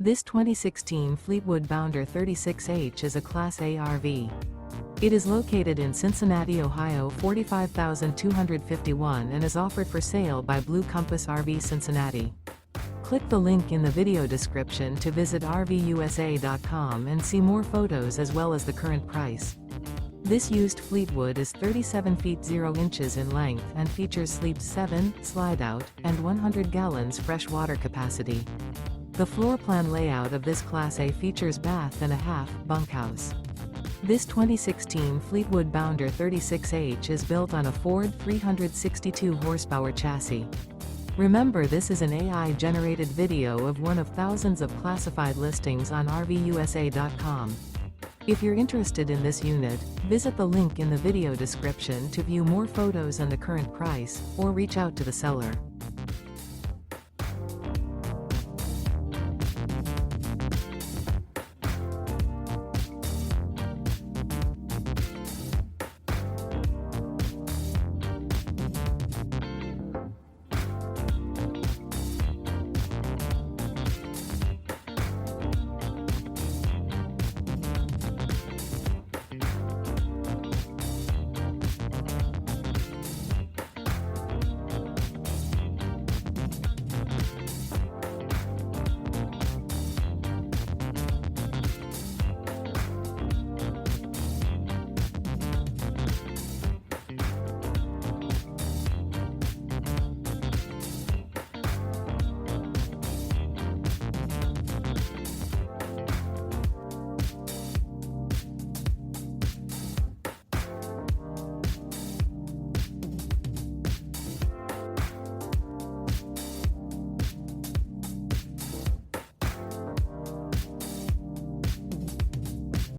This 2016 Fleetwood Bounder 36H is a Class A RV. It is located in Cincinnati, Ohio 45251 and is offered for sale by Blue Compass RV Cincinnati. Click the link in the video description to visit RVUSA.com and see more photos as well as the current price. This used Fleetwood is 37 feet 0 inches in length and features sleep 7, Slideout, and 100 gallons fresh water capacity. The floor plan layout of this Class A features bath and a half, bunkhouse. This 2016 Fleetwood Bounder 36H is built on a Ford 362 horsepower chassis. Remember, this is an AI-generated video of one of thousands of classified listings on RVUSA.com. If you're interested in this unit, visit the link in the video description to view more photos and the current price, or reach out to the seller.